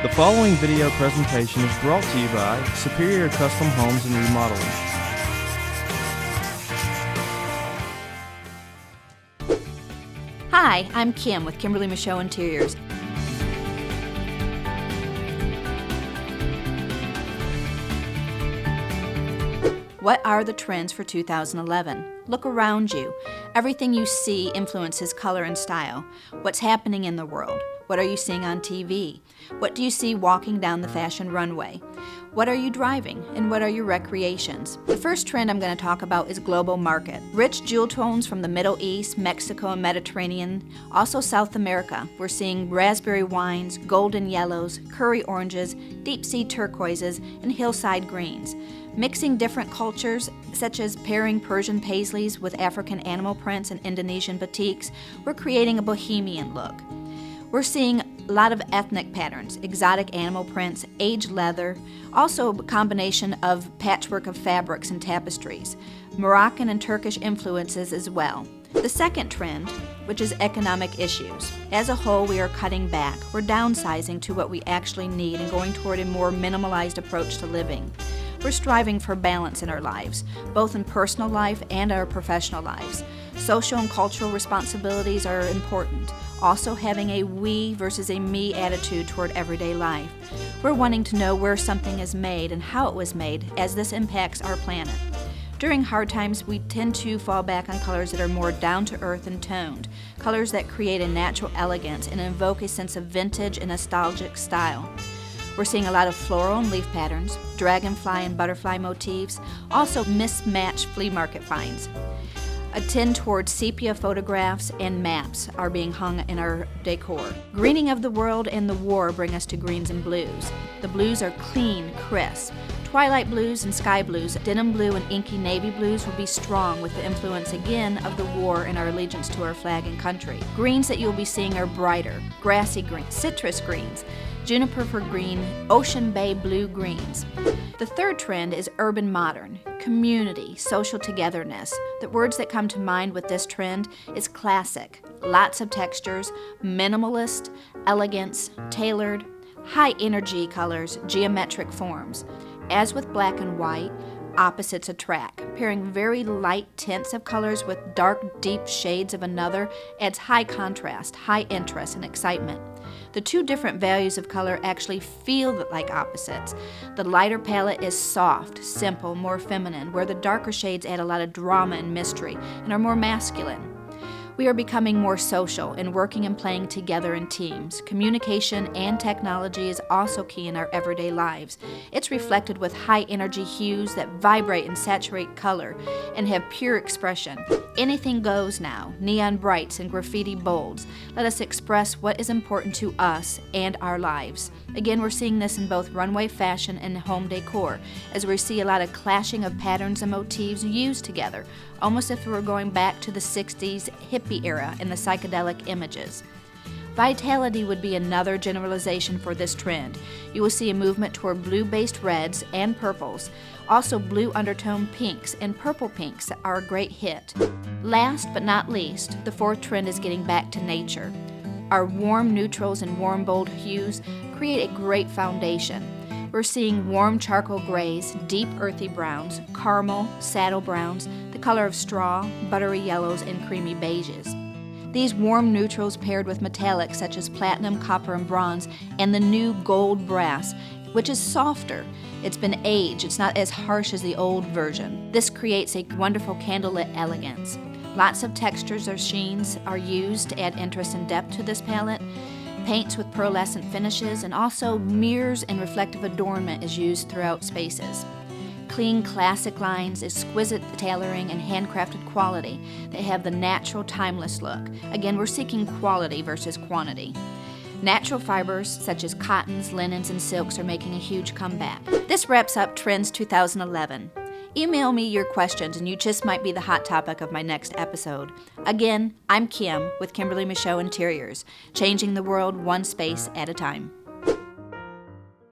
The following video presentation is brought to you by Superior Custom Homes and Remodeling. Hi, I'm Kim with Kimberly Michaud Interiors. What are the trends for 2011? Look around you. Everything you see influences color and style. What's happening in the world? What are you seeing on TV? What do you see walking down the fashion runway? What are you driving, and what are your recreations? The first trend I'm going to talk about is global market. Rich jewel tones from the Middle East, Mexico, and Mediterranean, also South America. We're seeing raspberry wines, golden yellows, curry oranges, deep sea turquoises, and hillside greens. Mixing different cultures, such as pairing Persian paisleys with African animal prints and Indonesian batiks, we're creating a bohemian look. We're seeing a lot of ethnic patterns, exotic animal prints, aged leather, also a combination of patchwork of fabrics and tapestries, Moroccan and Turkish influences as well. The second trend, which is economic issues. As a whole, we are cutting back. We're downsizing to what we actually need and going toward a more minimalized approach to living. We're striving for balance in our lives, both in personal life and our professional lives. Social and cultural responsibilities are important. Also having a we versus a me attitude toward everyday life. We're wanting to know where something is made and how it was made, as this impacts our planet. During hard times, we tend to fall back on colors that are more down-to-earth and toned, colors that create a natural elegance and invoke a sense of vintage and nostalgic style. We're seeing a lot of floral and leaf patterns, dragonfly and butterfly motifs, also mismatched flea market finds. A tend towards sepia photographs and maps are being hung in our decor. Greening of the world and the war bring us to greens and blues. The blues are clean, crisp. Twilight blues and sky blues, denim blue and inky navy blues will be strong with the influence again of the war and our allegiance to our flag and country. Greens that you'll be seeing are brighter, grassy greens, citrus greens, juniper for green, ocean bay blue greens. The third trend is urban modern, community, social togetherness. The words that come to mind with this trend is classic, lots of textures, minimalist, elegance, tailored, high energy colors, geometric forms. As with black and white, opposites attract. Pairing very light tints of colors with dark, deep shades of another adds high contrast, high interest, and excitement. The two different values of color actually feel like opposites. The lighter palette is soft, simple, more feminine, where the darker shades add a lot of drama and mystery and are more masculine. We are becoming more social and working and playing together in teams. Communication and technology is also key in our everyday lives. It's reflected with high energy hues that vibrate and saturate color and have pure expression. Anything goes now, neon brights and graffiti bolds. Let us express what is important to us and our lives. Again, we're seeing this in both runway fashion and home decor, as we see a lot of clashing of patterns and motifs used together, almost if we were going back to the 60s hippie era in the psychedelic images. Vitality would be another generalization for this trend. You will see a movement toward blue-based reds and purples. Also, blue undertone pinks and purple pinks are a great hit. Last but not least, the fourth trend is getting back to nature. Our warm neutrals and warm bold hues create a great foundation. We're seeing warm charcoal grays, deep earthy browns, caramel, saddle browns, the color of straw, buttery yellows, and creamy beiges. These warm neutrals paired with metallics such as platinum, copper, and bronze, and the new gold brass, which is softer. It's been aged, it's not as harsh as the old version. This creates a wonderful candlelit elegance. Lots of textures or sheens are used to add interest and depth to this palette. Paints with pearlescent finishes, and also mirrors and reflective adornment is used throughout spaces. Clean classic lines, exquisite tailoring, and handcrafted quality. They have the natural, timeless look. Again, we're seeking quality versus quantity. Natural fibers such as cottons, linens, and silks are making a huge comeback. This wraps up Trends 2011. Email me your questions and you just might be the hot topic of my next episode. Again, I'm Kim with Kimberly Michaud Interiors, changing the world one space at a time.